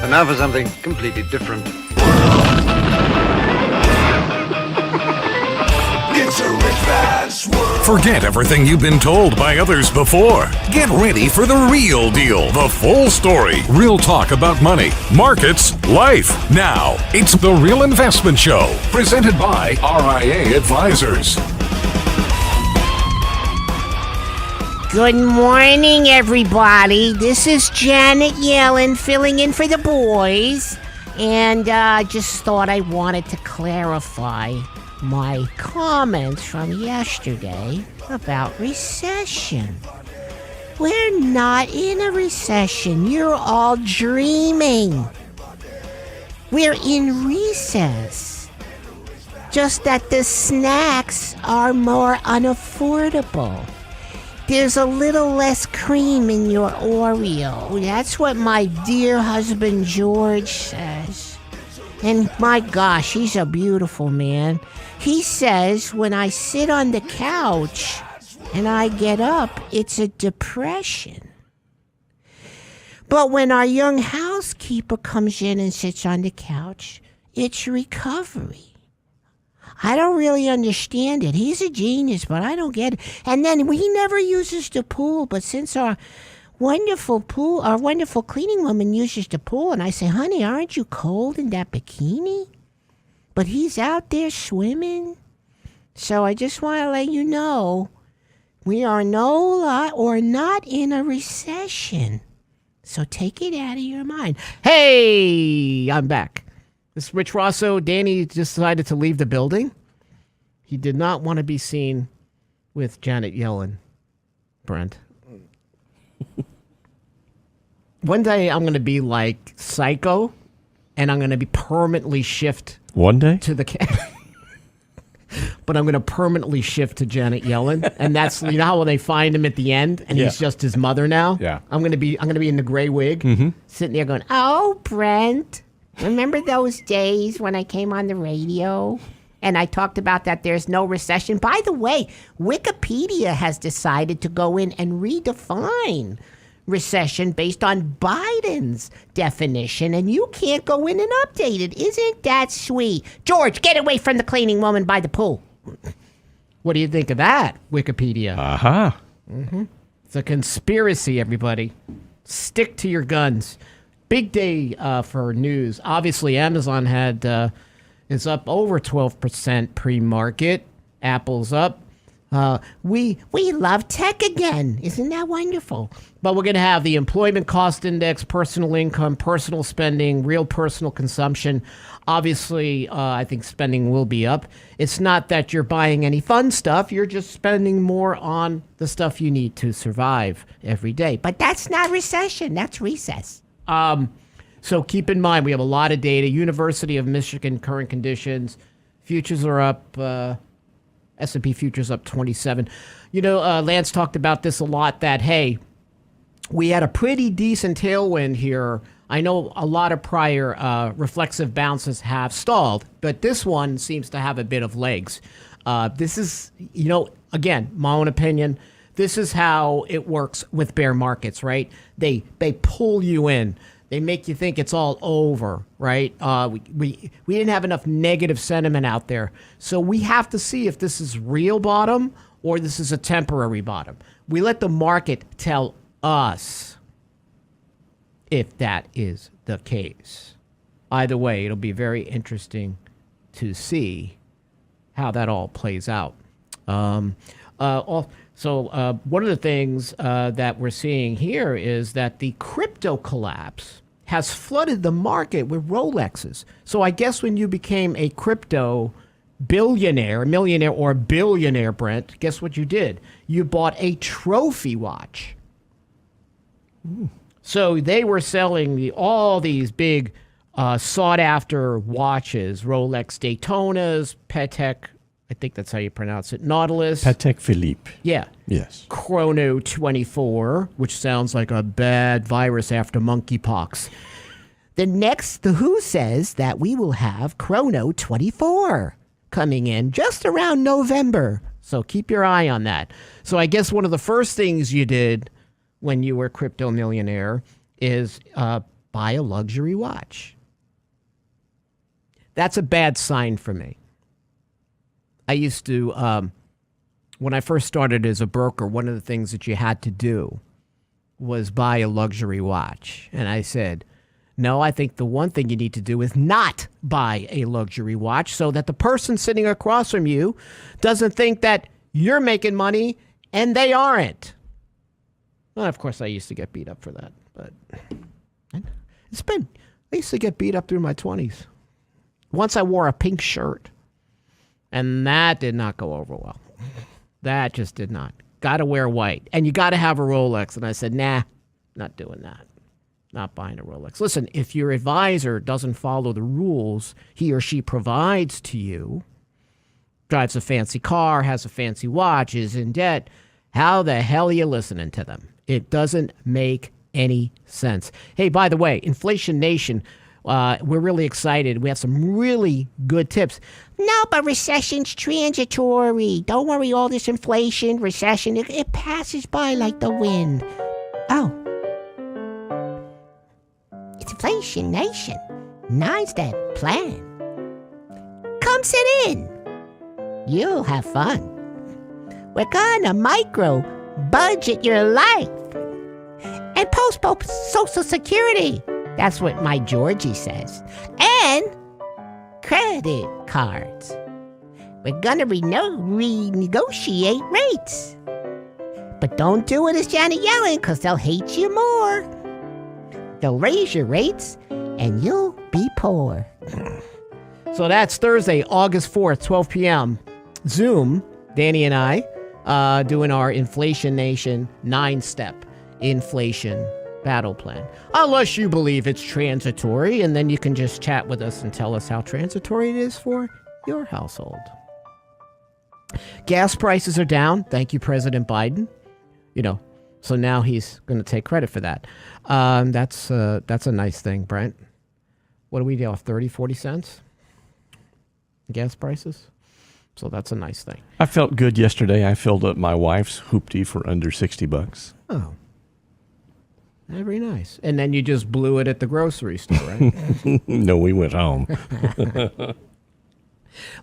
And now for something completely different. It's a rich man's world. Forget everything you've been told by others before. Get ready for the real deal, the full story. Real talk about money, markets, life. Now, it's The Real Investment Show, presented by RIA Advisors. Good morning, everybody. This is Janet Yellen filling in for the boys. And just thought I wanted to clarify my comments from yesterday about recession. We're not in a recession. You're all dreaming. We're in recess. Just that the snacks are more unaffordable. There's a little less cream in your Oreo. That's what my dear husband George says. And my gosh, he's a beautiful man. He says when I sit on the couch and I get up, it's a depression. But when our young housekeeper comes in and sits on the couch, it's recovery. I don't really understand it. He's a genius, but I don't get it. And then he never uses the pool, but since our wonderful cleaning woman uses the pool, and I say, honey, aren't you cold in that bikini? But he's out there swimming. So I just want to let you know, we are not in a recession. So take it out of your mind. Hey, I'm back. This Rich Rosso, Danny decided to leave the building. He did not want to be seen with Janet Yellen, Brent. One day I'm going to be like Psycho, and I'm going to be permanently shift. One day? To the but I'm going to permanently shift to Janet Yellen, and that's, you know how they find him at the end, and he's just his mother now. Yeah. I'm going to be in the gray wig, sitting there going, "Oh, Brent, remember those days when I came on the radio and I talked about that there's no recession?" By the way, Wikipedia has decided to go in and redefine recession based on Biden's definition, and you can't go in and update it. Isn't that sweet? George, get away from the cleaning woman by the pool. What do you think of that, Wikipedia? Uh-huh. It's a conspiracy, everybody. Stick to your guns. Big day for news. Obviously, Amazon is up over 12% pre-market. Apple's up. We love tech again. Isn't that wonderful? But we're going to have the employment cost index, personal income, personal spending, real personal consumption. Obviously, I think spending will be up. It's not that you're buying any fun stuff. You're just spending more on the stuff you need to survive every day. But that's not recession. That's recess. So keep in mind, we have a lot of data. University of Michigan current conditions. Futures are up. S&P futures up 27. Lance talked about this a lot, that, hey, we had a pretty decent tailwind here. I know a lot of prior reflexive bounces have stalled, but this one seems to have a bit of legs. This is, again, my own opinion, this is how it works with bear markets, right? They pull you in. They make you think it's all over, right? We didn't have enough negative sentiment out there. So we have to see if this is real bottom or this is a temporary bottom. We let the market tell us if that is the case. Either way, it'll be very interesting to see how that all plays out. So one of the things that we're seeing here is that the crypto collapse has flooded the market with Rolexes. So I guess when you became a crypto millionaire, or billionaire, Brent, guess what you did? You bought a trophy watch. Ooh. So they were selling all these big sought-after watches, Rolex Daytonas, Patek, I think that's how you pronounce it, Nautilus. Patek Philippe. Yeah. Yes. Chrono 24, which sounds like a bad virus after monkeypox. The WHO says that we will have Chrono 24 coming in just around November. So keep your eye on that. So I guess one of the first things you did when you were a crypto millionaire is buy a luxury watch. That's a bad sign for me. I used to, when I first started as a broker, one of the things that you had to do was buy a luxury watch. And I said, no, I think the one thing you need to do is not buy a luxury watch so that the person sitting across from you doesn't think that you're making money and they aren't. Well, of course, I used to get beat up for that, but I used to get beat up through my 20s. Once I wore a pink shirt, and that did not go over well. That just did not. Got to wear white, and you got to have a Rolex. And I said, nah, not doing that. Not buying a Rolex. Listen, if your advisor doesn't follow the rules he or she provides to you, drives a fancy car, has a fancy watch, is in debt, how the hell are you listening to them? It doesn't make any sense. Hey, by the way, Inflation Nation, we're really excited. We have some really good tips. No, but recession's transitory. Don't worry, all this inflation, recession, it passes by like the wind. Oh. It's Inflation Nation. Nice that plan. Come sit in. You'll have fun. We're gonna micro budget your life and post Social Security. That's what my Georgie says. And credit cards. We're gonna renegotiate rates. But don't do it as Janet Yellen, because they'll hate you more. They'll raise your rates, and you'll be poor. So that's Thursday, August 4th, 12 p.m. Zoom, Danny and I, doing our Inflation Nation 9-step inflation battle plan. Unless you believe it's transitory, and then you can just chat with us and tell us how transitory it is for your household. Gas prices are down. Thank you, President Biden. So now he's going to take credit for that. That's a nice thing, Brent. What do we do, 30, 40 cents? Gas prices? So that's a nice thing. I felt good yesterday. I filled up my wife's hoopty for under $60. Oh. Very nice. And then you just blew it at the grocery store, right? No, we went home.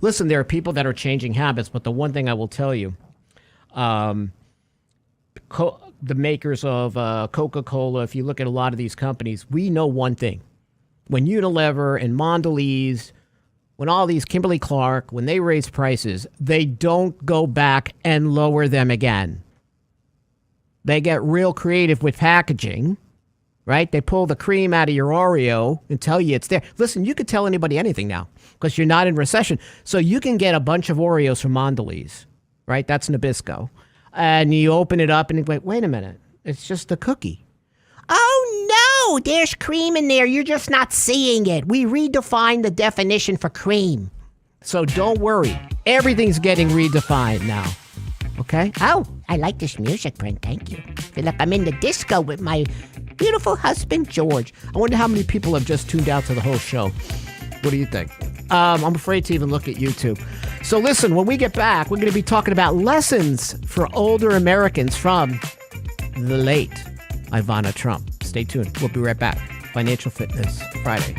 Listen, there are people that are changing habits, but the one thing I will tell you, the makers of Coca-Cola, if you look at a lot of these companies, we know one thing. When Unilever and Mondelez, when all these Kimberly-Clark, when they raise prices, they don't go back and lower them again. They get real creative with packaging, right? They pull the cream out of your Oreo and tell you it's there. Listen, you could tell anybody anything now because you're not in recession. So you can get a bunch of Oreos from Mondelez, right? That's Nabisco. And you open it up and you go, wait a minute, it's just a cookie. Oh, no, there's cream in there. You're just not seeing it. We redefined the definition for cream. So don't worry. Everything's getting redefined now. Okay? Oh, I like this music, Brent. Thank you. I feel like I'm in the disco with my beautiful husband, George. I wonder how many people have just tuned out to the whole show. What do you think? I'm afraid to even look at YouTube. So listen, when we get back, we're going to be talking about lessons for older Americans from the late Ivana Trump. Stay tuned. We'll be right back. Financial Fitness Friday.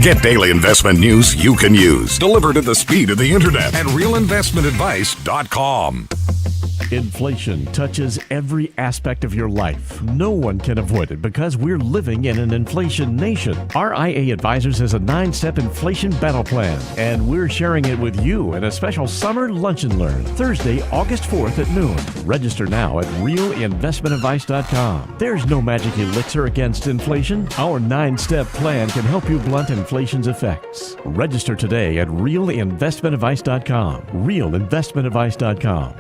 Get daily investment news you can use, delivered at the speed of the internet at realinvestmentadvice.com. Inflation touches every aspect of your life. No one can avoid it because we're living in an inflation nation. RIA Advisors has a 9-step inflation battle plan, and we're sharing it with you in a special summer lunch and learn, Thursday, August 4th at noon. Register now at realinvestmentadvice.com. There's no magic elixir against inflation. Our 9-step plan can help you blunt inflation's effects. Register today at realinvestmentadvice.com. realinvestmentadvice.com.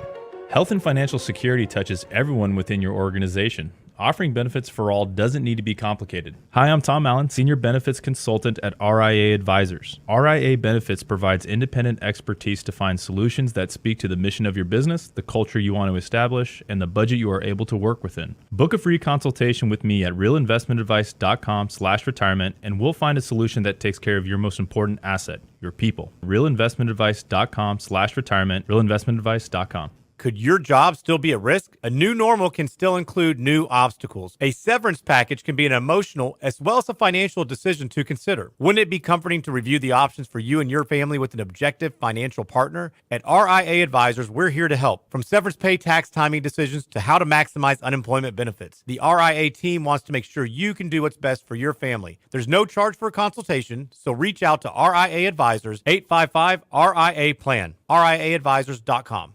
Health and financial security touches everyone within your organization. Offering benefits for all doesn't need to be complicated. Hi, I'm Tom Allen, Senior Benefits Consultant at RIA Advisors. RIA Benefits provides independent expertise to find solutions that speak to the mission of your business, the culture you want to establish, and the budget you are able to work within. Book a free consultation with me at realinvestmentadvice.com/retirement, and we'll find a solution that takes care of your most important asset, your people. realinvestmentadvice.com/retirement, realinvestmentadvice.com. Could your job still be at risk? A new normal can still include new obstacles. A severance package can be an emotional as well as a financial decision to consider. Wouldn't it be comforting to review the options for you and your family with an objective financial partner? At RIA Advisors, we're here to help. From severance pay, tax timing decisions to how to maximize unemployment benefits, the RIA team wants to make sure you can do what's best for your family. There's no charge for a consultation, so reach out to RIA Advisors, 855-RIA-PLAN, RIAadvisors.com.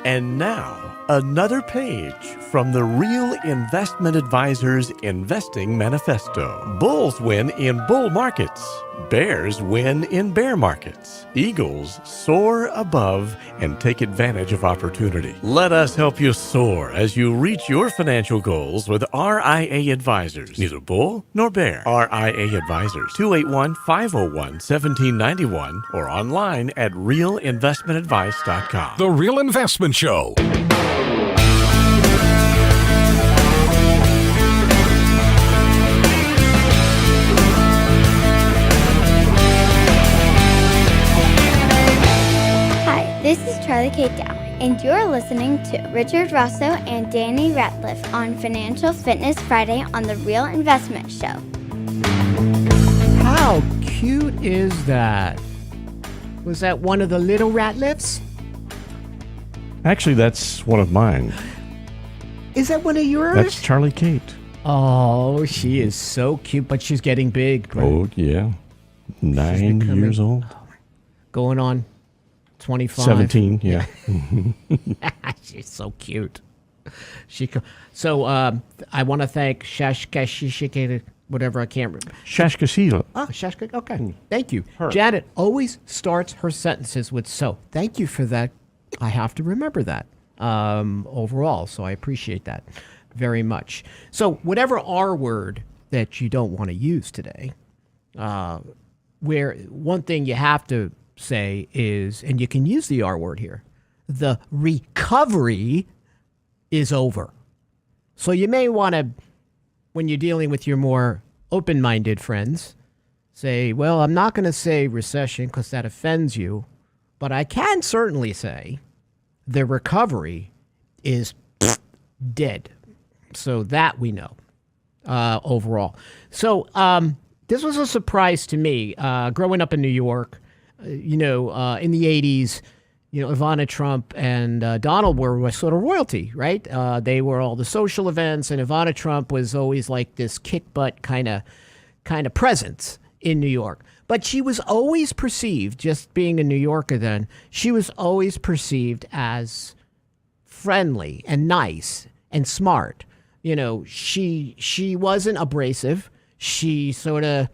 And now, another page from the Real Investment Advisors Investing Manifesto. Bulls win in bull markets. Bears win in bear markets. Eagles soar above and take advantage of opportunity. Let us help you soar as you reach your financial goals with RIA Advisors. Neither bull nor bear. RIA Advisors, 281-501-1791 or online at realinvestmentadvice.com. The Real Investment Show. This is Charlie Kate Dow, and you're listening to Richard Rosso and Danny Ratliff on Financial Fitness Friday on The Real Investment Show. How cute is that? Was that one of the little Ratliffs? Actually, that's one of mine. Is that one of yours? That's Charlie Kate. Oh, she is so cute, but she's getting big. Brent. Oh, yeah. 9 years old. Going on 25. 17, yeah. She's so cute. So I want to thank Shashka, whatever, I can't remember. Shashkasila. Oh, Shashka, okay. Thank you. Her. Janet always starts her sentences with so. Thank you for that. I have to remember that overall, so I appreciate that very much. So whatever R word that you don't want to use today, where one thing you have to say is, and you can use the R word here, the recovery is over. So you may want to, when you're dealing with your more open-minded friends, say, well, I'm not going to say recession because that offends you, but I can certainly say the recovery is dead. So that we know overall. So this was a surprise to me. Growing up in New York, in the 80s, Ivana Trump and Donald were sort of royalty, right? They were all the social events, and Ivana Trump was always like this kick butt kind of presence in New York. But she was always perceived, just being a New Yorker then, she was always perceived as friendly and nice and smart. She wasn't abrasive. She sort of,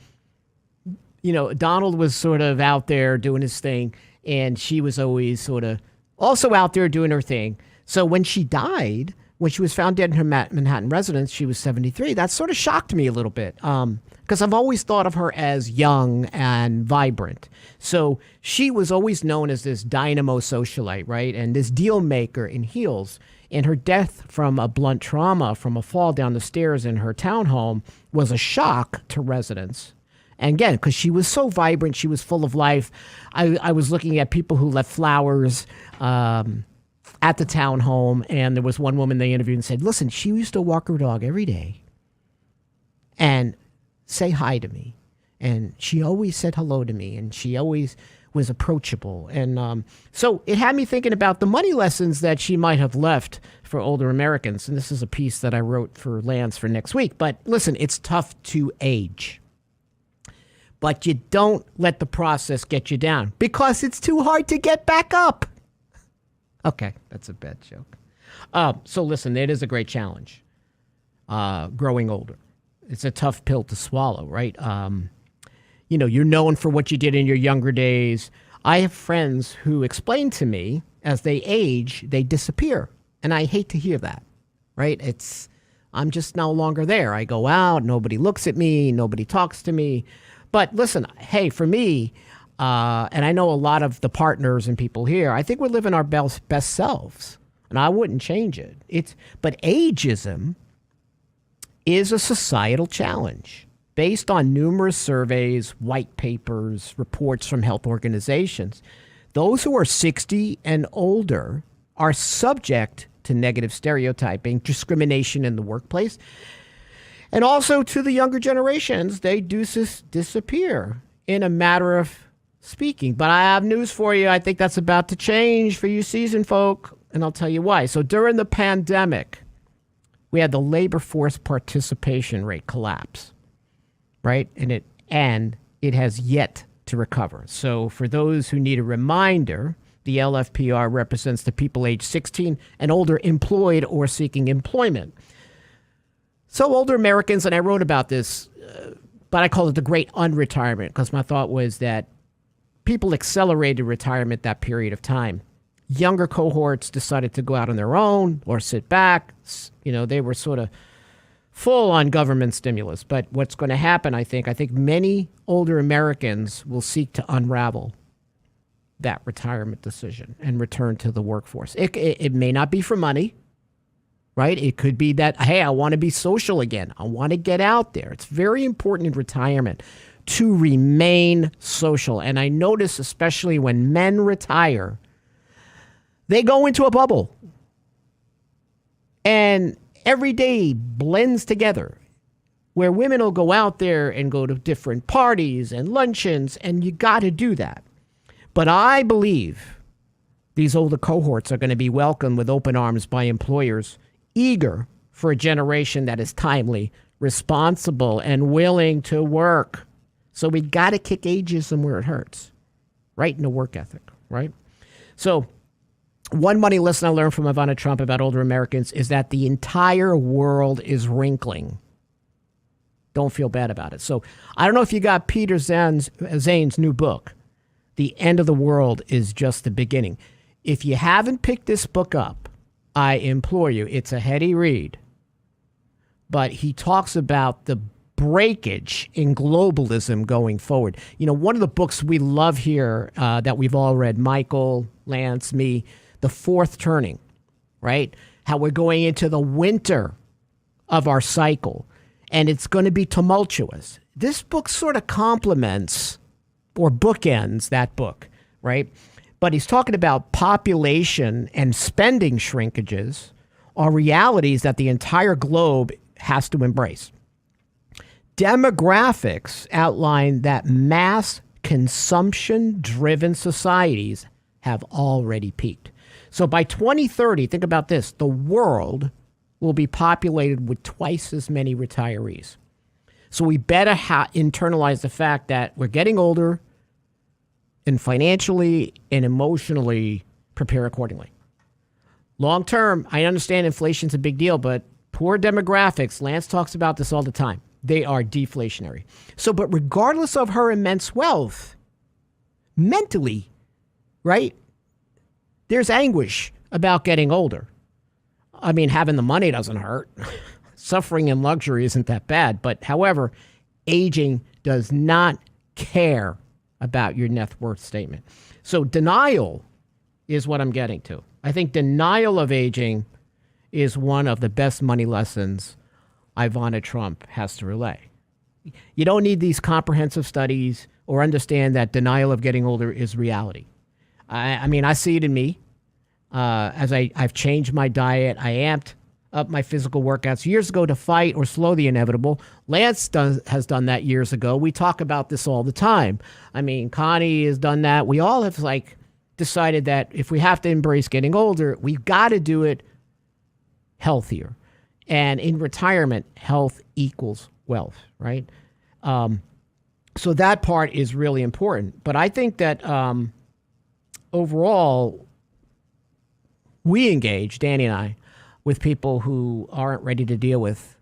Donald was sort of out there doing his thing, and she was always sort of also out there doing her thing. So when she died, when she was found dead in her Manhattan residence, she was 73. That sort of shocked me a little bit. Because I've always thought of her as young and vibrant. So she was always known as this dynamo socialite, right? And this deal maker in heels. And her death from a blunt trauma from a fall down the stairs in her townhome was a shock to residents. And again, because she was so vibrant, she was full of life. I was looking at people who left flowers at the townhome. And there was one woman they interviewed and said, listen, she used to walk her dog every day. And say hi to me. And she always said hello to me, and she always was approachable. And so it had me thinking about the money lessons that she might have left for older Americans. And this is a piece that I wrote for Lance for next week. But listen, it's tough to age. But you don't let the process get you down because it's too hard to get back up. Okay, that's a bad joke. So listen, it is a great challenge, growing older. It's a tough pill to swallow, right? You're known for what you did in your younger days. I have friends who explain to me as they age, they disappear. And I hate to hear that, right? I'm just no longer there. I go out, nobody looks at me, nobody talks to me. But listen, hey, for me, and I know a lot of the partners and people here, I think we're living our best selves. And I wouldn't change it. But ageism is a societal challenge based on numerous surveys, white papers, reports from health organizations. Those who are 60 and older are subject to negative stereotyping, discrimination in the workplace, and also to the younger generations. They do disappear in a matter of speaking. But I have news for you. I think that's about to change for you seasoned folk, and I'll tell you why. So during the pandemic, we had the labor force participation rate collapse, right? And it has yet to recover. So for those who need a reminder, the LFPR represents the people aged 16 and older employed or seeking employment. So older Americans, and I wrote about this, but I call it the great unretirement because my thought was that people accelerated retirement that period of time. Younger cohorts decided to go out on their own or sit back. They were sort of full on government stimulus. But what's going to happen, I think many older Americans will seek to unravel that retirement decision and return to the workforce. It may not be for money, right? It could be that, hey, I want to be social again. I want to get out there. It's very important in retirement to remain social. And I notice, especially when men retire, they go into a bubble. And every day blends together where women will go out there and go to different parties and luncheons, and you got to do that. But I believe these older cohorts are going to be welcomed with open arms by employers eager for a generation that is timely, responsible, and willing to work. So we got to kick ageism where it hurts, right in the work ethic, right? So one money lesson I learned from Ivana Trump about older Americans is that the entire world is wrinkling. Don't feel bad about it. So I don't know if you got Peter Zane's new book, The End of the World is Just the Beginning. If you haven't picked this book up, I implore you, it's a heady read. But he talks about the breakage in globalism going forward. One of the books we love here that we've all read, Michael, Lance, me, the fourth turning, right? How we're going into the winter of our cycle, and it's going to be tumultuous. This book sort of complements or bookends that book, right? But he's talking about population and spending shrinkages are realities that the entire globe has to embrace. Demographics outline that mass consumption-driven societies have already peaked. So by 2030, think about this, the world will be populated with twice as many retirees. So we better internalize the fact that we're getting older and financially and emotionally prepare accordingly. Long term, I understand inflation's a big deal, but poor demographics, Lance talks about this all the time, they are deflationary. So, but regardless of her immense wealth, mentally, right, there's anguish about getting older. I mean, having the money doesn't hurt. Suffering in luxury isn't that bad. But however, aging does not care about your net worth statement. So denial is what I'm getting to. I think denial of aging is one of the best money lessons Ivana Trump has to relay. You don't need these comprehensive studies or understand that denial of getting older is reality. I mean, I see it in me. As I've changed my diet, I amped up my physical workouts years ago to fight or slow the inevitable. Lance has done that years ago. We talk about this all the time. I mean, Connie has done that. We all have decided that if we have to embrace getting older, we've got to do it healthier. And in retirement, health equals wealth, right? So that part is really important. But I think that overall, we engage, Danny and I, with people who aren't ready to deal with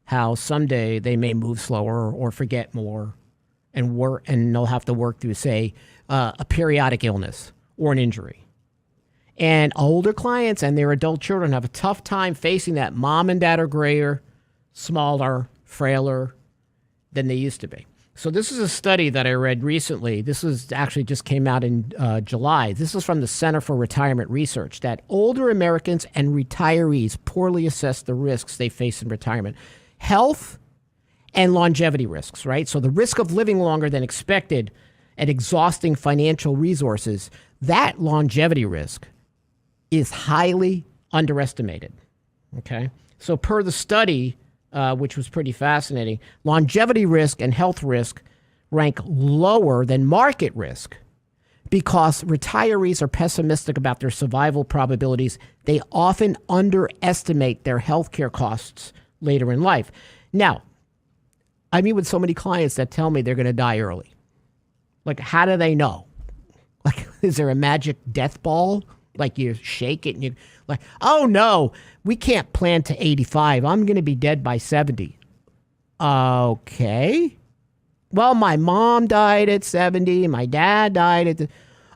how someday they may move slower or forget more and they'll have to work through, say, a periodic illness or an injury. And older clients and their adult children have a tough time facing that. Mom and dad are grayer, smaller, frailer than they used to be. So this is a study that I read recently. This was actually just came out in July. This is from the Center for Retirement Research, that older Americans and retirees poorly assess the risks they face in retirement. Health and longevity risks, right? So the risk of living longer than expected and exhausting financial resources, that longevity risk is highly underestimated, okay? So per the study, which was pretty fascinating, longevity risk and health risk rank lower than market risk because retirees are pessimistic about their survival probabilities. They often underestimate their healthcare costs later in life. Now, I meet with so many clients that tell me they're going to die early. Like, how do they know? Like, is there a magic death ball? Like you shake it and you like, oh no, we can't plan to 85. I'm going to be dead by 70. Okay. Well, my mom died at 70. My dad died at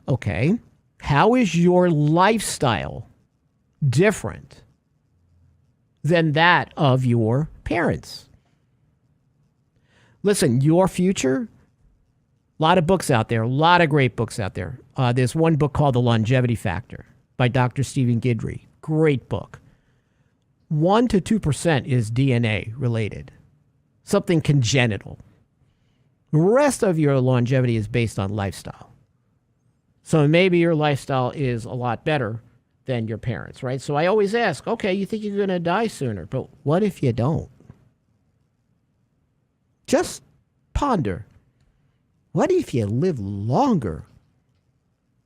okay. How is your lifestyle different than that of your parents? Listen, your future, a lot of books out there, a lot of great books out there. There's one book called The Longevity Factor by Dr. Stephen Guidry. Great book. 1 to 2% is DNA related, something congenital. The rest of your longevity is based on lifestyle. So maybe your lifestyle is a lot better than your parents, right? So I always ask, okay, you think you're going to die sooner, but what if you don't? Just ponder. What if you live longer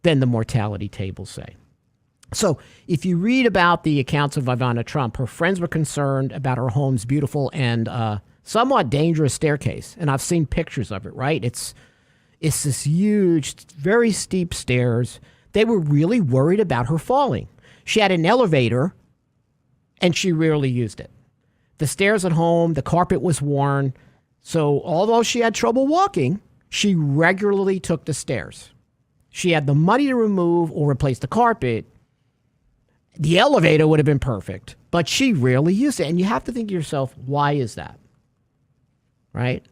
than the mortality tables say? So if you read about the accounts of Ivana Trump, her friends were concerned about her home's beautiful and somewhat dangerous staircase. And I've seen pictures of it, right? It's this huge, very steep stairs. They were really worried about her falling. She had an elevator, and she rarely used it. The stairs at home, the carpet was worn. So although she had trouble walking, she regularly took the stairs. She had the money to remove or replace the carpet. The elevator would have been perfect, but she rarely used it. And you have to think to yourself, why is that? Right?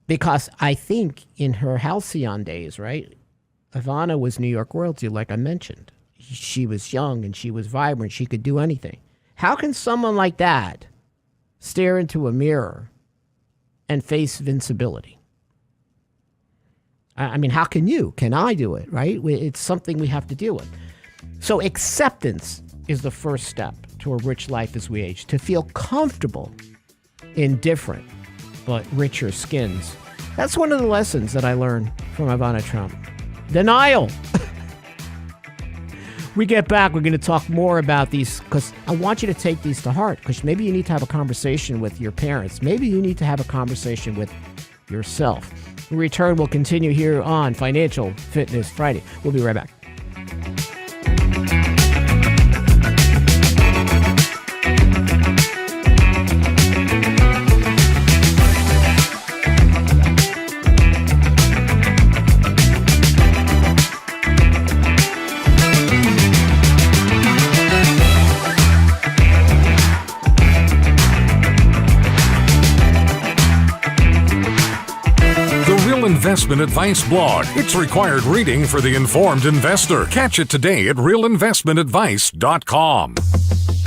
Because I think in her halcyon days, right, Ivana was New York royalty, like I mentioned. She was young and she was vibrant. She could do anything. How can someone like that stare into a mirror and face invincibility? I mean, how can you? Can I do it, right? It's something we have to deal with. So acceptance is the first step to a rich life as we age, to feel comfortable in different but richer skins. That's one of the lessons that I learned from Ivana Trump. Denial. We get back, we're going to talk more about these, because I want you to take these to heart, because maybe you need to have a conversation with your parents. Maybe you need to have a conversation with yourself. When we return, we'll continue here on Financial Fitness Friday. We'll be right back. Investment Advice blog. It's required reading for the informed investor. Catch it today at realinvestmentadvice.com.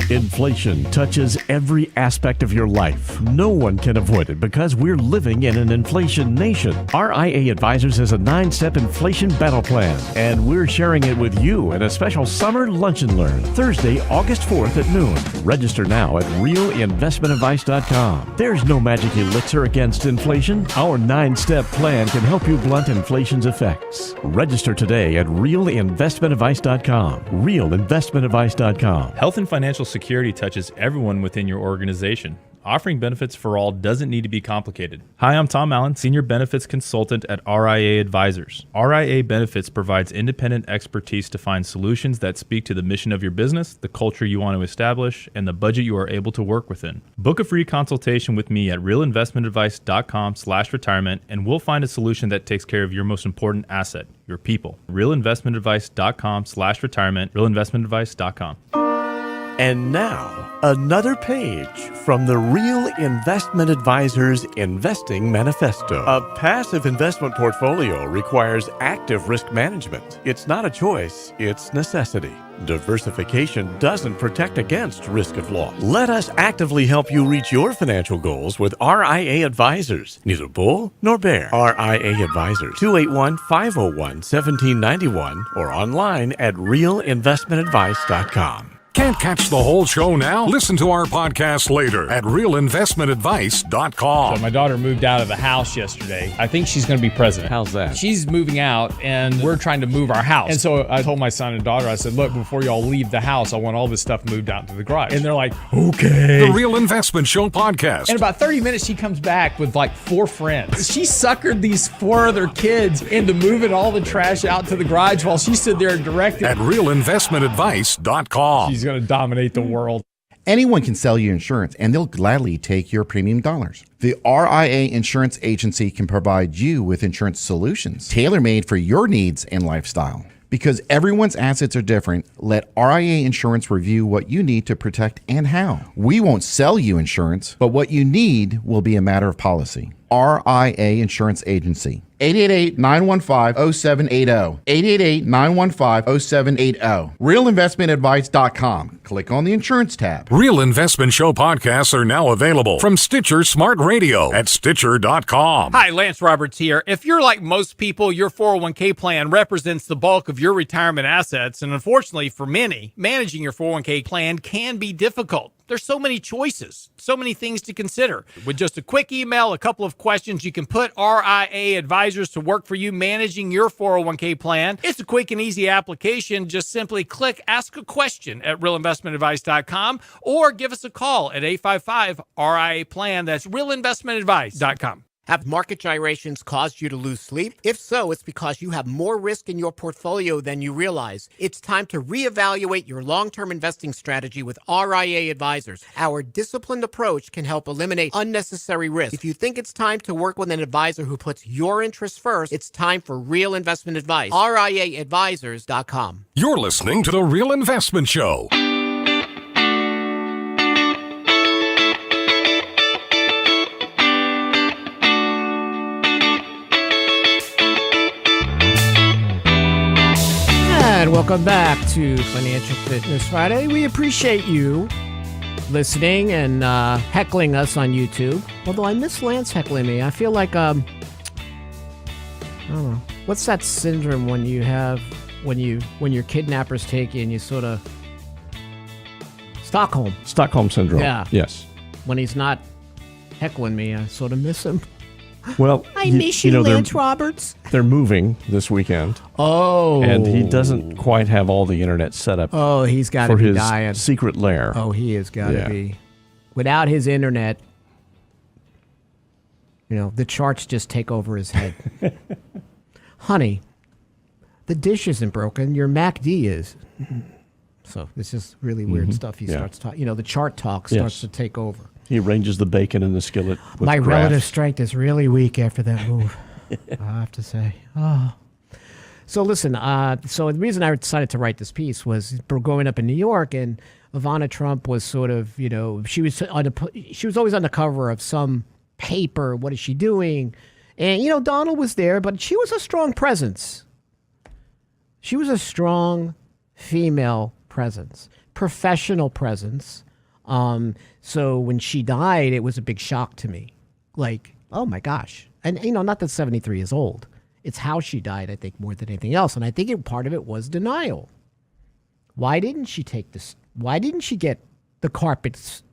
Inflation touches every aspect of your life. No one can avoid it because we're living in an inflation nation. RIA Advisors has a 9-step inflation battle plan, and we're sharing it with you in a special summer lunch and learn Thursday, August 4th at noon. Register now at realinvestmentadvice.com. There's no magic elixir against inflation. Our 9-step plan can help you blunt inflation's effects. Register today at realinvestmentadvice.com. Realinvestmentadvice.com. Health and financial security touches everyone within your organization. Offering benefits for all doesn't need to be complicated. Hi, I'm Tom Allen, Senior Benefits Consultant at RIA Advisors. RIA Benefits provides independent expertise to find solutions that speak to the mission of your business, the culture you want to establish, and the budget you are able to work within. Book a free consultation with me at realinvestmentadvice.com/retirement, and we'll find a solution that takes care of your most important asset, your people. realinvestmentadvice.com/retirement, realinvestmentadvice.com. And now, another page from the Real Investment Advisors Investing Manifesto. A passive investment portfolio requires active risk management. It's not a choice, it's necessity. Diversification doesn't protect against risk of loss. Let us actively help you reach your financial goals with RIA Advisors. Neither bull nor bear. RIA Advisors, 281-501-1791 or online at realinvestmentadvice.com. Can't catch the whole show now? Listen to our podcast later at realinvestmentadvice.com. So my daughter moved out of the house yesterday. I think she's going to be president. How's that? She's moving out, and we're trying to move our house. And so I told my son and daughter, I said, look, before y'all leave the house, I want all this stuff moved out to the garage. And they're like, okay. The Real Investment Show podcast. In about 30 minutes, she comes back with like 4 friends. She suckered these 4 other kids into moving all the trash out to the garage while she stood there and directed. At realinvestmentadvice.com. She's going to dominate the world. Anyone can sell you insurance, and they'll gladly take your premium dollars. The RIA Insurance Agency can provide you with insurance solutions tailor-made for your needs and lifestyle. Because everyone's assets are different, let RIA Insurance review what you need to protect and how. We won't sell you insurance, but what you need will be a matter of policy. RIA Insurance Agency. 888-915-0780. 888-915-0780. RealInvestmentAdvice.com. Click on the insurance tab. Real Investment Show podcasts are now available from Stitcher Smart Radio at Stitcher.com. Hi, Lance Roberts here. If you're like most people, your 401k plan represents the bulk of your retirement assets. And unfortunately for many, managing your 401k plan can be difficult. There's so many choices, so many things to consider. With just a quick email, a couple of questions, you can put RIA Advisors to work for you managing your 401k plan. It's a quick and easy application. Just simply click Ask a Question at realinvestmentadvice.com or give us a call at 855-RIA-PLAN. That's realinvestmentadvice.com. Have market gyrations caused you to lose sleep? If so, it's because you have more risk in your portfolio than you realize. It's time to reevaluate your long-term investing strategy with RIA Advisors. Our disciplined approach can help eliminate unnecessary risk. If you think it's time to work with an advisor who puts your interests first, it's time for Real Investment Advice. RIAadvisors.com. You're listening to The Real Investment Show. Welcome back to Financial Fitness Friday. We appreciate you listening and heckling us on YouTube. Although I miss Lance heckling me. I feel like I don't know. What's that syndrome when you have when your kidnappers take you and you sort of Stockholm syndrome. Yeah. Yes. When he's not heckling me, I sort of miss him. Well, I miss you, Lance Roberts. They're moving this weekend. Oh. And he doesn't quite have all the internet set up. Oh, he's got to be dying. Secret lair. Oh, he has got to be. Without his internet, the charts just take over his head. Honey, the dish isn't broken. Your MACD is. So this is really weird stuff. He starts talking. The chart talk starts to take over. He arranges the bacon in the skillet with My graphs. relative strength is really weak after that move. I have to say. Oh. So listen. So the reason I decided to write this piece was growing up in New York, and Ivana Trump was sort of, she was always on the cover of some paper. What is she doing? And Donald was there, but she was a strong presence. She was a strong female presence, professional presence. So when she died, it was a big shock to me. Like, oh my gosh. And, not that 73 is old. It's how she died, I think, more than anything else. And I think part of it was denial. Why didn't she take this? Why didn't she get the carpets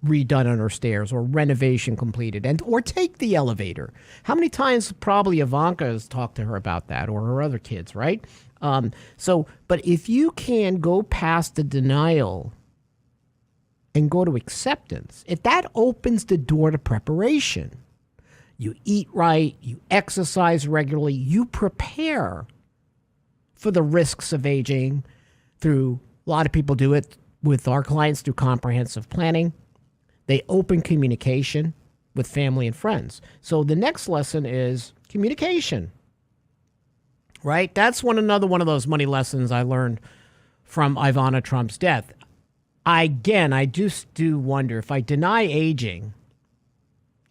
redone on her stairs or renovation completed or take the elevator? How many times probably Ivanka has talked to her about that, or her other kids, right? But if you can go past the denial and go to acceptance, if that opens the door to preparation, you eat right, you exercise regularly, you prepare for the risks of aging through, a lot of people do it with our clients through comprehensive planning. They open communication with family and friends. So the next lesson is communication, right? That's another one of those money lessons I learned from Ivana Trump's death. I just do wonder, if I deny aging,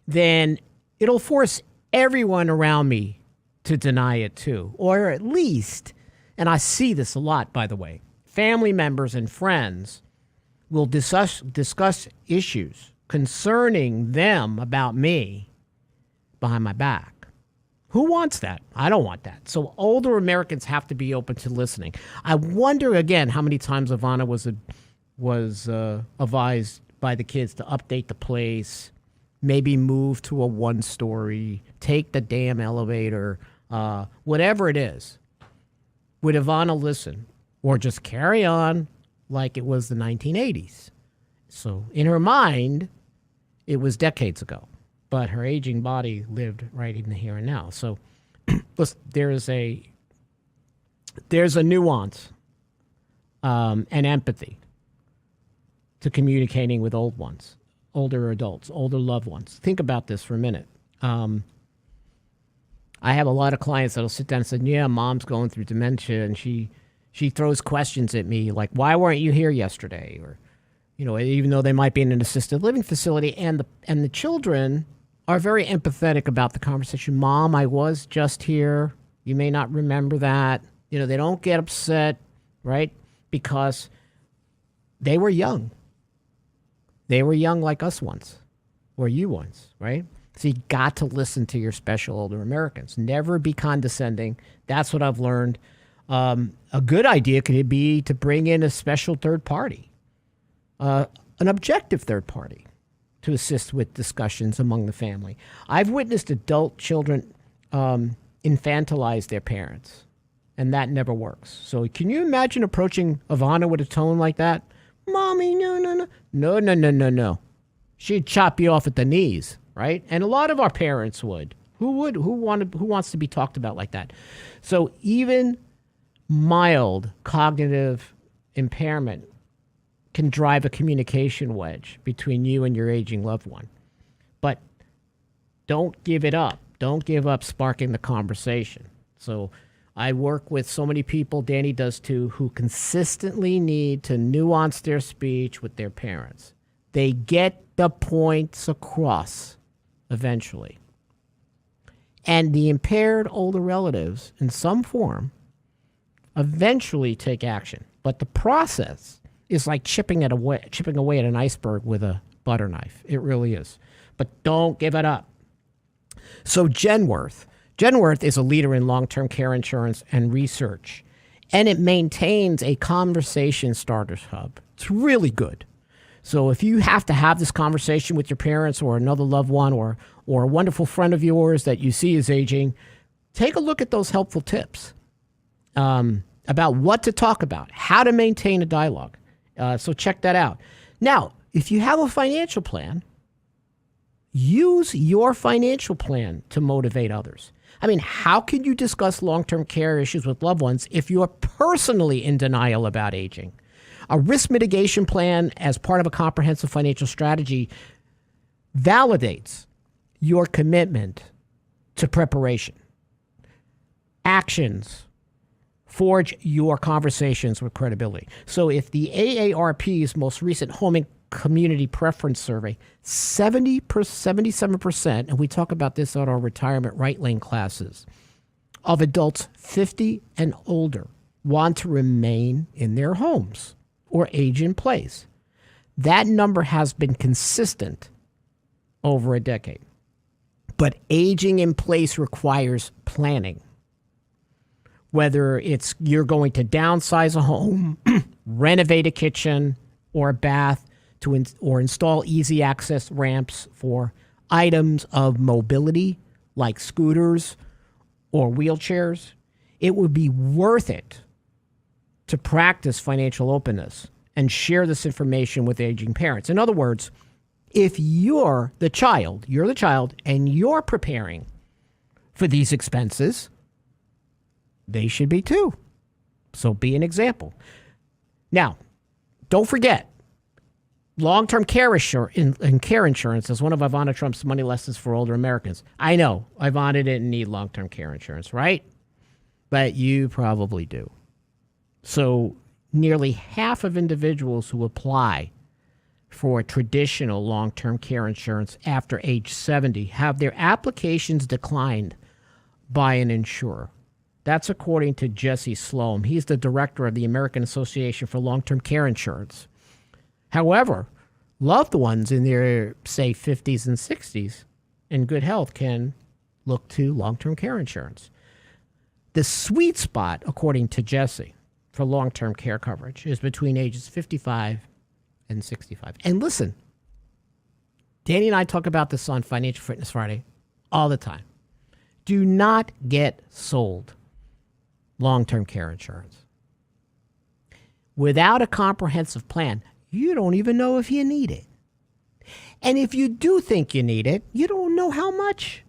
then it'll force everyone around me to deny it too. Or at least, and I see this a lot, by the way, family members and friends will discuss issues concerning them about me behind my back. Who wants that? I don't want that. So older Americans have to be open to listening. I wonder, again, how many times Ivana was advised by the kids to update the place, maybe move to a one-story, take the damn elevator, whatever it is. Would Ivana listen or just carry on like it was the 1980s? So in her mind, it was decades ago, but her aging body lived right in the here and now. So listen, there's a nuance and empathy to communicating with older adults, older loved ones. Think about this for a minute. I have a lot of clients that'll sit down and say, yeah, mom's going through dementia, and she throws questions at me like, why weren't you here yesterday? Or, even though they might be in an assisted living facility, and the children are very empathetic about the conversation. Mom, I was just here. You may not remember that. They don't get upset, right? Because they were young. They were young like us once, or you once, right? So you got to listen to your special older Americans. Never be condescending. That's what I've learned. A good idea could be to bring in a special third party, an objective third party, to assist with discussions among the family. I've witnessed adult children infantilize their parents, and that never works. So can you imagine approaching Ivana with a tone like that? Mommy, no. She'd chop you off at the knees, right? And a lot of our parents would. Who wants to be talked about like that? So even mild cognitive impairment can drive a communication wedge between you and your aging loved one. But don't give it up. Don't give up sparking the conversation. So I work with so many people, Danny does too, who consistently need to nuance their speech with their parents. They get the points across eventually. And the impaired older relatives, in some form, eventually take action. But the process is like chipping away at an iceberg with a butter knife. It really is. But don't give it up. So Genworth is a leader in long-term care insurance and research, and it maintains a conversation starters hub. It's really good. So if you have to have this conversation with your parents or another loved one or a wonderful friend of yours that you see is aging, take a look at those helpful tips about what to talk about, how to maintain a dialogue. So check that out. Now, if you have a financial plan, use your financial plan to motivate others. I mean, how can you discuss long-term care issues with loved ones if you are personally in denial about aging? A risk mitigation plan as part of a comprehensive financial strategy validates your commitment to preparation. Actions forge your conversations with credibility. So if the AARP's most recent home and community preference survey, 77%, and we talk about this on our retirement right lane classes, of adults 50 and older want to remain in their homes or age in place. That number has been consistent over a decade. But aging in place requires planning. Whether it's you're going to downsize a home, renovate a kitchen or a bath, or install easy access ramps for items of mobility like scooters or wheelchairs, it would be worth it to practice financial openness and share this information with aging parents. In other words, if you're the child and you're preparing for these expenses, they should be too. So be an example. Now, don't forget, long-term care insurance is one of Ivana Trump's money lessons for older Americans. I know Ivana didn't need long-term care insurance, right? But you probably do. So nearly half of individuals who apply for traditional long-term care insurance after age 70 have their applications declined by an insurer. That's according to Jesse Sloan. He's the director of the American Association for Long-Term Care Insurance. However, loved ones in their, say, 50s and 60s in good health can look to long-term care insurance. The sweet spot, according to Jesse, for long-term care coverage is between ages 55 and 65. And listen, Danny and I talk about this on Financial Fitness Friday all the time. Do not get sold long-term care insurance. Without a comprehensive plan, you don't even know if you need it. And if you do think you need it, you don't know how much.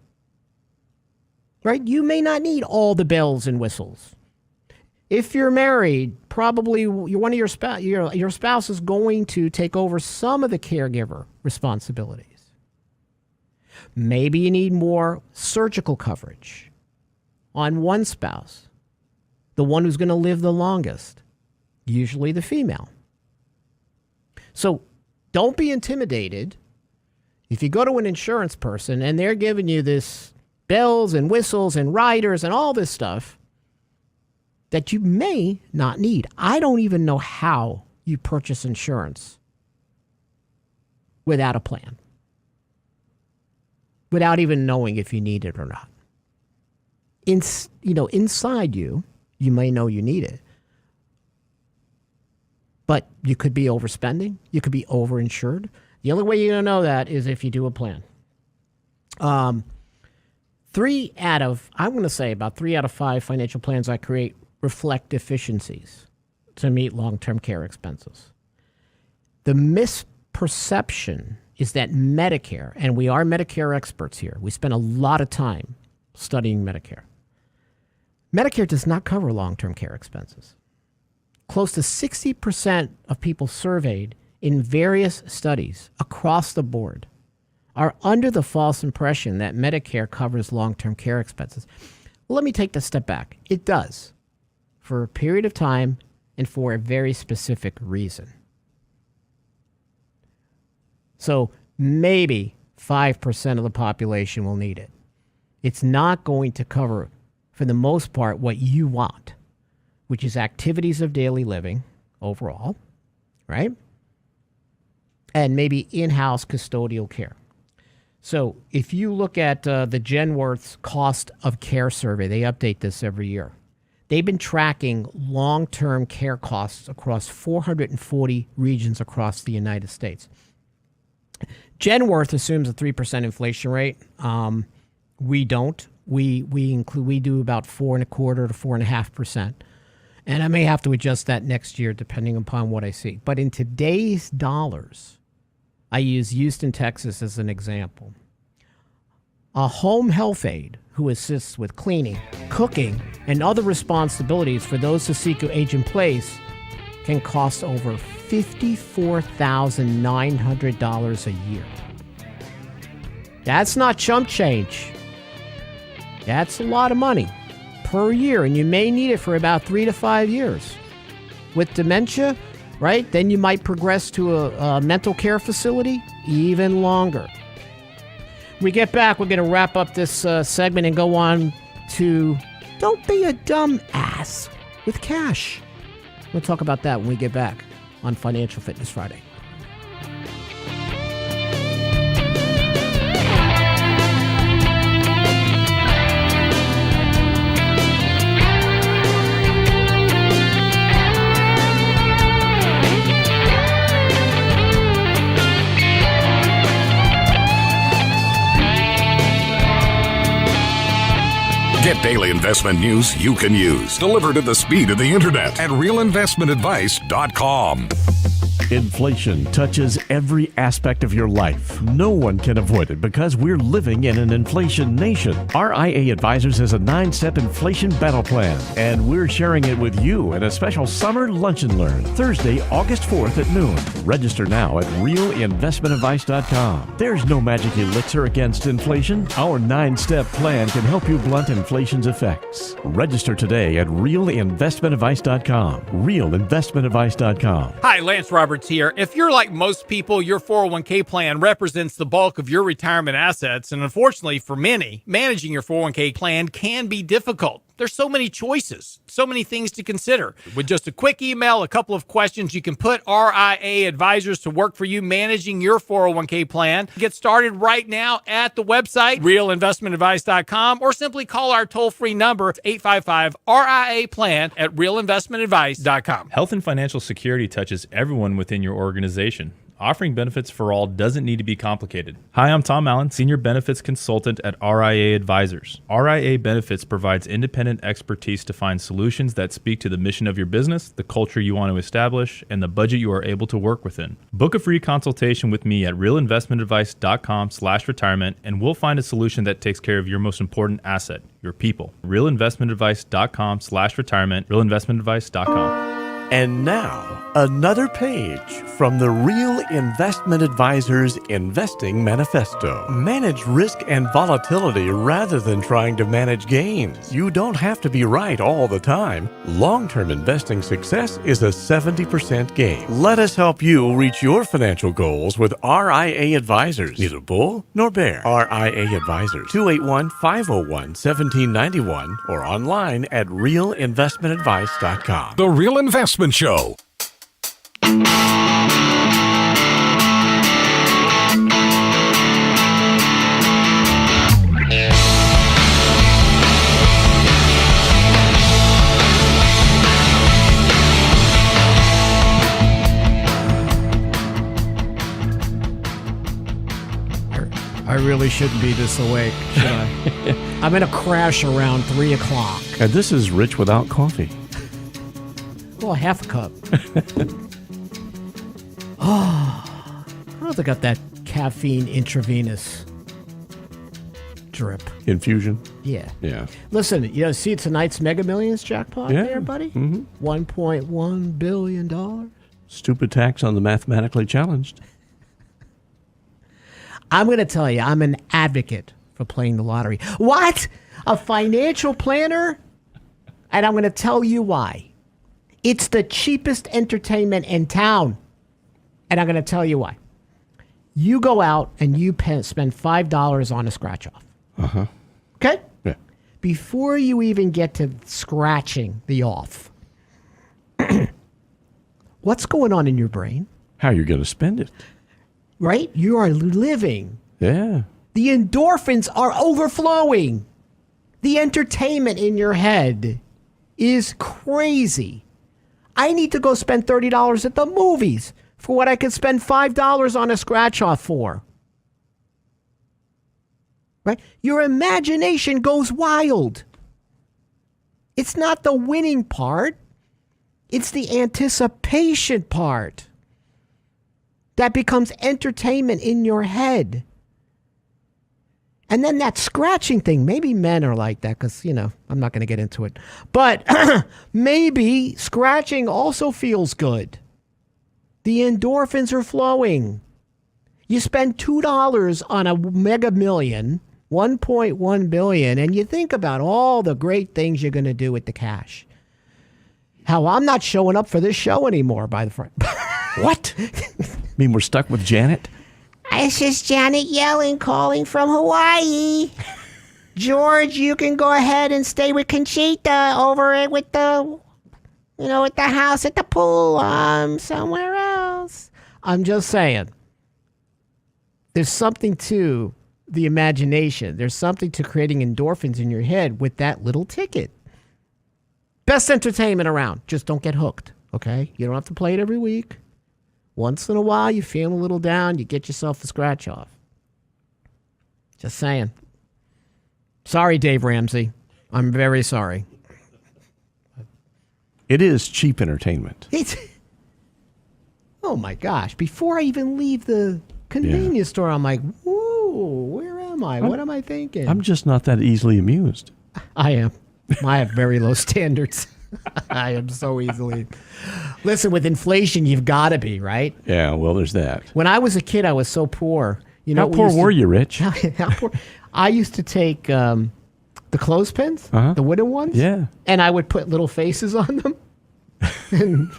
Right? You may not need all the bells and whistles. If you're married, probably your spouse is going to take over some of the caregiver responsibilities. Maybe you need more surgical coverage on one spouse, the one who's going to live the longest, usually the female. So don't be intimidated if you go to an insurance person and they're giving you this bells and whistles and riders and all this stuff that you may not need. I don't even know how you purchase insurance without a plan, without even knowing if you need it or not. Inside you may know you need it. But you could be overspending. You could be overinsured. The only way you're going to know that is if you do a plan. 3 out of 5 financial plans I create reflect deficiencies to meet long-term care expenses. The misperception is that Medicare, and we are Medicare experts here. We spend a lot of time studying Medicare. Medicare does not cover long-term care expenses. Close to 60% of people surveyed in various studies across the board are under the false impression that Medicare covers long-term care expenses. Well, let me take the step back. It does, for a period of time and for a very specific reason. So maybe 5% of the population will need it. It's not going to cover, for the most part, what you want, which is activities of daily living overall, right? And maybe in-house custodial care. So if you look at the Genworth's cost of care survey, they update this every year. They've been tracking long-term care costs across 440 regions across the United States. Genworth assumes a 3% inflation rate. We don't. We do about 4.25% to 4.5%. And I may have to adjust that next year depending upon what I see. But in today's dollars, I use Houston, Texas as an example. A home health aide who assists with cleaning, cooking, and other responsibilities for those who seek to age in place can cost over $54,900 a year. That's not chump change. That's a lot of money per year, and you may need it for about 3 to 5 years. With dementia, right, then you might progress to a mental care facility even longer. When we get back, we're going to wrap up this segment and go on to Don't Be a Dumb Ass with Cash. We'll talk about that when we get back on Financial Fitness Friday. Get daily investment news you can use, delivered at the speed of the internet at realinvestmentadvice.com. Inflation touches every aspect of your life. No one can avoid it because we're living in an inflation nation. RIA Advisors has a 9-step inflation battle plan, and we're sharing it with you in a special summer lunch and learn Thursday, August 4th at noon. Register now at realinvestmentadvice.com. There's no magic elixir against inflation. Our 9-step plan can help you blunt inflation's effects. Register today at realinvestmentadvice.com. realinvestmentadvice.com. Hi, Lance Roberts here. If you're like most people, your 401k plan represents the bulk of your retirement assets, and unfortunately for many, managing your 401k plan can be difficult. There's so many choices, so many things to consider. With just a quick email, a couple of questions, you can put RIA Advisors to work for you managing your 401k plan. Get started right now at the website, realinvestmentadvice.com, or simply call our toll-free number, 855-RIA-PLAN at realinvestmentadvice.com. Health and financial security touches everyone within your organization. Offering benefits for all doesn't need to be complicated. Hi, I'm Tom Allen, Senior Benefits Consultant at RIA Advisors. RIA Benefits provides independent expertise to find solutions that speak to the mission of your business, the culture you want to establish, and the budget you are able to work within. Book a free consultation with me at realinvestmentadvice.com/retirement, and we'll find a solution that takes care of your most important asset, your people. realinvestmentadvice.com/retirement, realinvestmentadvice.com. And now, another page from the Real Investment Advisors Investing Manifesto. Manage risk and volatility rather than trying to manage gains. You don't have to be right all the time. Long-term investing success is a 70% gain. Let us help you reach your financial goals with RIA Advisors. Neither bull nor bear. RIA Advisors, 281-501-1791 or online at realinvestmentadvice.com. The Real Investment Show. I really shouldn't be this awake, should I? I'm going to crash around 3 o'clock. And this is Rich without coffee. Well, half a cup. Oh, I don't think I got that caffeine intravenous drip. Infusion? Yeah. Yeah. Listen, see tonight's Mega Millions jackpot there, buddy? Mm-hmm. $1.1 billion. Stupid tax on the mathematically challenged. I'm going to tell you, I'm an advocate for playing the lottery. What? A financial planner? And I'm going to tell you why. It's the cheapest entertainment in town. And I'm going to tell you why. You go out and you spend $5 on a scratch-off. Uh-huh. Okay? Yeah. Before you even get to scratching the off, What's going on in your brain? How you're going to spend it. Right? You are living. Yeah. The endorphins are overflowing. The entertainment in your head is crazy. I need to go spend $30 at the movies for what I could spend $5 on a scratch-off for. Right? Your imagination goes wild. It's not the winning part. It's the anticipation part that becomes entertainment in your head. And then that scratching thing, maybe men are like that because, I'm not going to get into it. But maybe scratching also feels good. The endorphins are flowing. You spend $2 on a Mega Million, 1.1 billion, and you think about all the great things you're going to do with the cash. How I'm not showing up for this show anymore, by the front. What? Mean we're stuck with Janet? This is Janet Yellen calling from Hawaii. George, you can go ahead and stay with Conchita over with the, at the house at the pool. Somewhere else. I'm just saying. There's something to the imagination. There's something to creating endorphins in your head with that little ticket. Best entertainment around. Just don't get hooked, okay? You don't have to play it every week. Once in a while, you feel a little down, you get yourself a scratch off. Just saying. Sorry, Dave Ramsey. I'm very sorry. It is cheap entertainment. Oh my gosh. Before I even leave the convenience store, I'm like, whoa, where am I? What am I thinking? I'm just not that easily amused. I am. I have very low standards. I am so easily. Listen, with inflation, you've got to be, right? Yeah, well, there's that. When I was a kid, I was so poor. How poor were you, Rich? How poor? I used to take the clothespins, the wooden ones, and I would put little faces on them.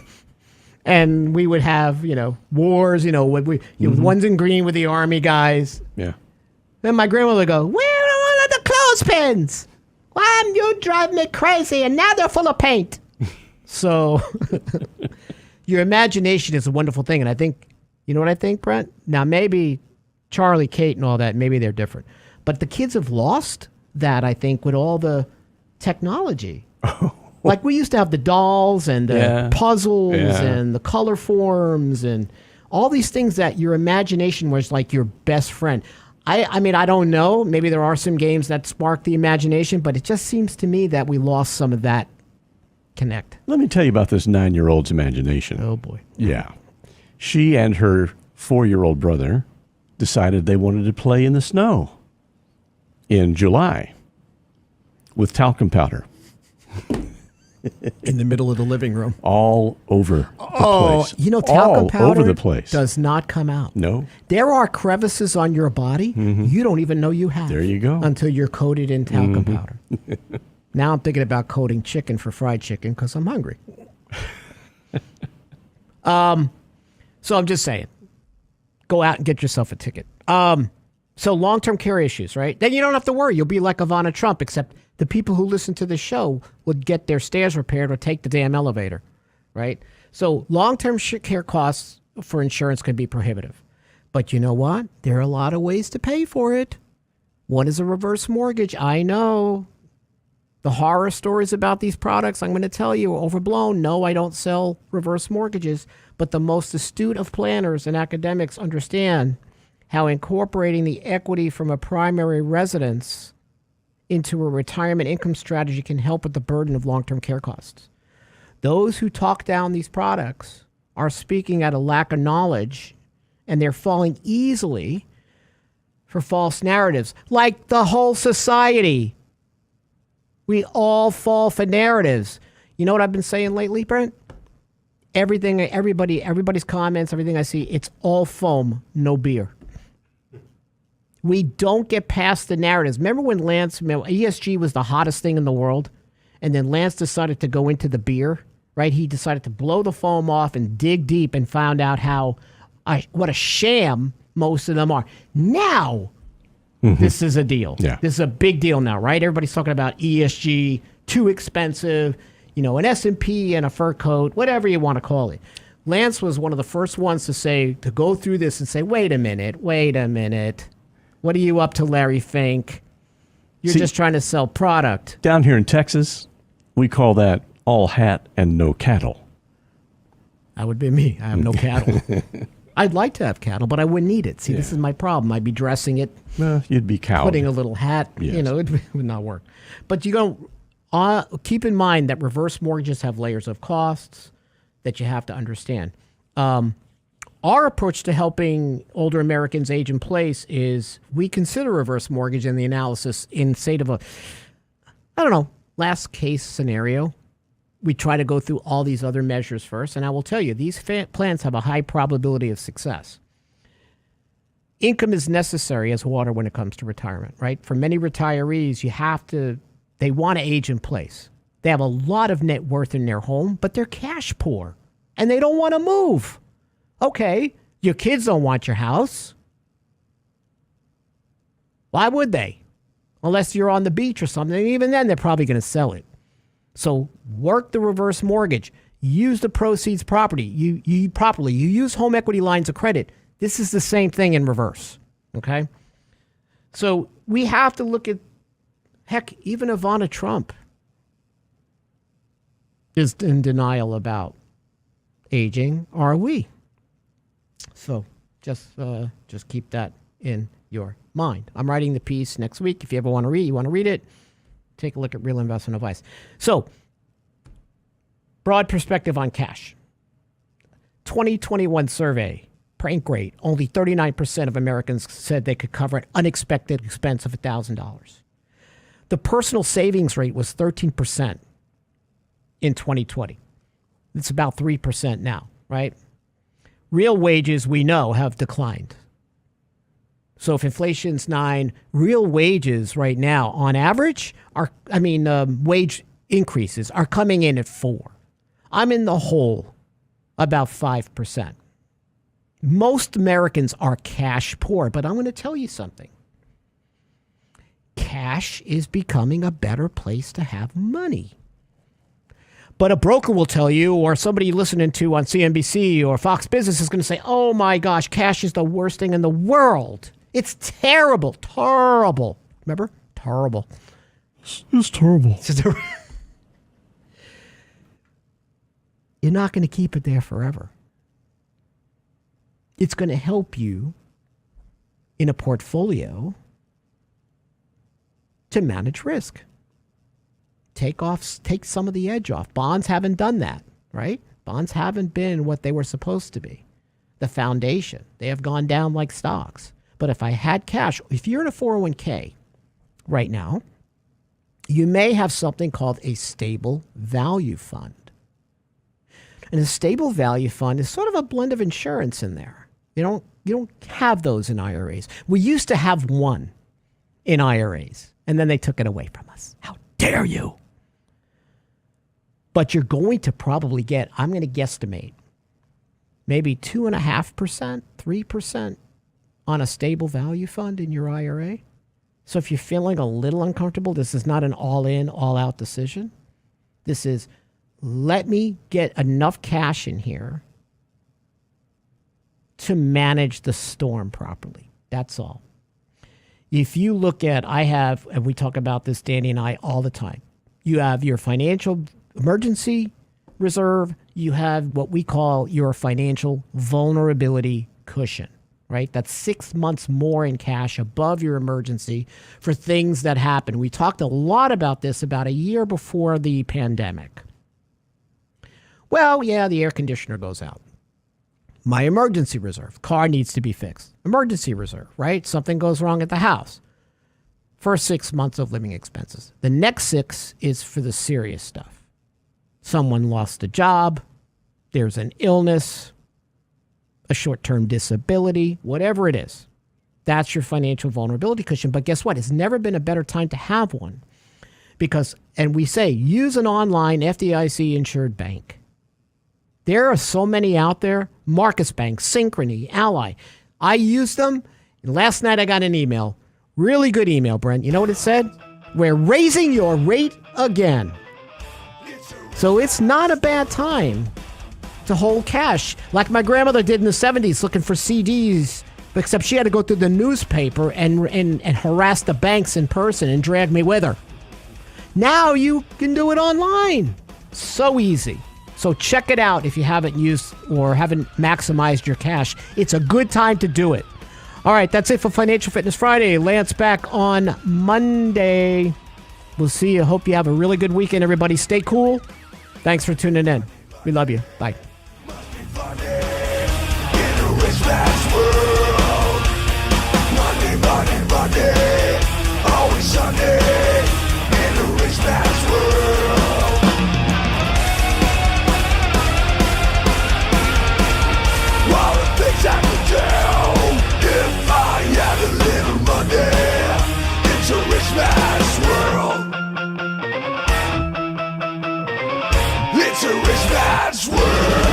and we would have, wars, one's in green with the army guys. Yeah. Then my grandmother would go, where are all of the clothespins? Why, you drive me crazy, and now they're full of paint. So your imagination is a wonderful thing. And I think, you know what I think, Brent? Now, maybe Charlie, Kate, and all that, maybe they're different. But the kids have lost that, I think, with all the technology. Like we used to have the dolls and the puzzles and the color forms and all these things that your imagination was like your best friend. I mean, I don't know. Maybe there are some games that spark the imagination, but it just seems to me that we lost some of that connect. Let me tell you about this 9-year-old's imagination. Oh, boy. Yeah. She and her 4-year-old brother decided they wanted to play in the snow in July with talcum powder. In the middle of the living room. All over the place. Talcum powder all over the place. Does not come out. No. There are crevices on your body you don't even know you have. There you go. Until you're coated in talcum powder. Now I'm thinking about coating chicken for fried chicken because I'm hungry. So I'm just saying, go out and get yourself a ticket. So long-term care issues, right? Then you don't have to worry. You'll be like Ivana Trump, except the people who listen to the show would get their stairs repaired or take the damn elevator, right? So long-term care costs for insurance can be prohibitive. But you know what? There are a lot of ways to pay for it. One is a reverse mortgage. I know. The horror stories about these products, I'm going to tell you, are overblown. No, I don't sell reverse mortgages. But the most astute of planners and academics understand how incorporating the equity from a primary residence into a retirement income strategy can help with the burden of long-term care costs. Those who talk down these products are speaking at a lack of knowledge, and they're falling easily for false narratives, like the whole society. We all fall for narratives. You know what I've been saying lately, Brent? Everybody's comments, everything I see, it's all foam, no beer. We don't get past the narratives. Remember when ESG was the hottest thing in the world? And then Lance decided to go into the beer, right? He decided to blow the foam off and dig deep and found out what a sham most of them are. Now, this is a deal. Yeah. This is a big deal now, right? Everybody's talking about ESG, too expensive. an S&P and a fur coat, whatever you want to call it. Lance was one of the first ones to go through this and say, wait a minute. What are you up to, Larry Fink? You're just trying to sell product. Down here in Texas, we call that all hat and no cattle. That would be me. I have no cattle. I'd like to have cattle, but I wouldn't eat it. See, This is my problem. I'd be dressing it. You'd be cowed. Putting a little hat. Yes. It would not work. But keep in mind that reverse mortgages have layers of costs that you have to understand. Our approach to helping older Americans age in place is we consider reverse mortgage in the analysis in state of last case scenario. We try to go through all these other measures first, and I will tell you, these plans have a high probability of success. Income is necessary as water when it comes to retirement, right? For many retirees, they want to age in place. They have a lot of net worth in their home, but they're cash poor, and they don't want to move. Okay, your kids don't want your house. Why would they? Unless you're on the beach or something. And even then, they're probably going to sell it. So work the reverse mortgage. Use the proceeds properly. You use home equity lines of credit. This is the same thing in reverse. Okay? So we have to look at, even Ivana Trump is in denial about aging. Are we? So just keep that in your mind. I'm writing the piece next week. If you ever want to read it, take a look at Real Investment Advice. So, broad perspective on cash. 2021 survey, prank rate. Only 39% of Americans said they could cover an unexpected expense of $1,000. The personal savings rate was 13% in 2020. It's about 3% now, right? Real wages, we know, have declined. So if inflation's 9, real wages right now, on average, wage increases are coming in at 4. I'm in the hole about 5%. Most Americans are cash poor, but I'm going to tell you something. Cash is becoming a better place to have money. But a broker will tell you, or somebody listening to on CNBC or Fox Business is going to say, oh my gosh, cash is the worst thing in the world. It's terrible. Remember? Terrible. It's terrible. You're not going to keep it there forever. It's going to help you in a portfolio to manage risk. Take some of the edge off. Bonds haven't done that, right? Bonds haven't been what they were supposed to be. The foundation. They have gone down like stocks. But if I had cash, if you're in a 401k right now, you may have something called a stable value fund. And a stable value fund is sort of a blend of insurance in there. You don't have those in IRAs. We used to have one in IRAs, and then they took it away from us. How dare you? But you're going to probably get, I'm going to guesstimate, maybe 2.5%, 3% on a stable value fund in your IRA. So if you're feeling a little uncomfortable, this is not an all-in, all-out decision. This is, let me get enough cash in here to manage the storm properly. That's all. If you look at, and we talk about this, Danny and I, all the time. You have your financial emergency reserve. You have what we call your financial vulnerability cushion, right? That's 6 months more in cash above your emergency for things that happen. We talked a lot about this about a year before the pandemic. Well, yeah, the air conditioner goes out. My emergency reserve. Car needs to be fixed. Emergency reserve, right? Something goes wrong at the house. First 6 months of living expenses. The next 6 is for the serious stuff. Someone lost a job. There's an illness, a short-term disability, whatever it is. That's your financial vulnerability cushion. But guess what? It's never been a better time to have one. Because, and we say, use an online FDIC-insured bank. There are so many out there. Marcus Bank, Synchrony, Ally. I use them. And last night I got an email. Really good email, Brent. You know what it said? We're raising your rate again. So it's not a bad time to hold cash. Like my grandmother did in the 70s looking for CDs, except she had to go through the newspaper and harass the banks in person and drag me with her. Now you can do it online. So easy. So check it out if you haven't used or haven't maximized your cash. It's a good time to do it. All right, that's it for Financial Fitness Friday. Lance back on Monday. We'll see you. Hope you have a really good weekend, everybody. Stay cool. Thanks for tuning in. We love you. Bye. Monday, always Sunday, in the rich man's world. All the things I could do if I had a little money. It's a rich man's world. It's a rich man's world.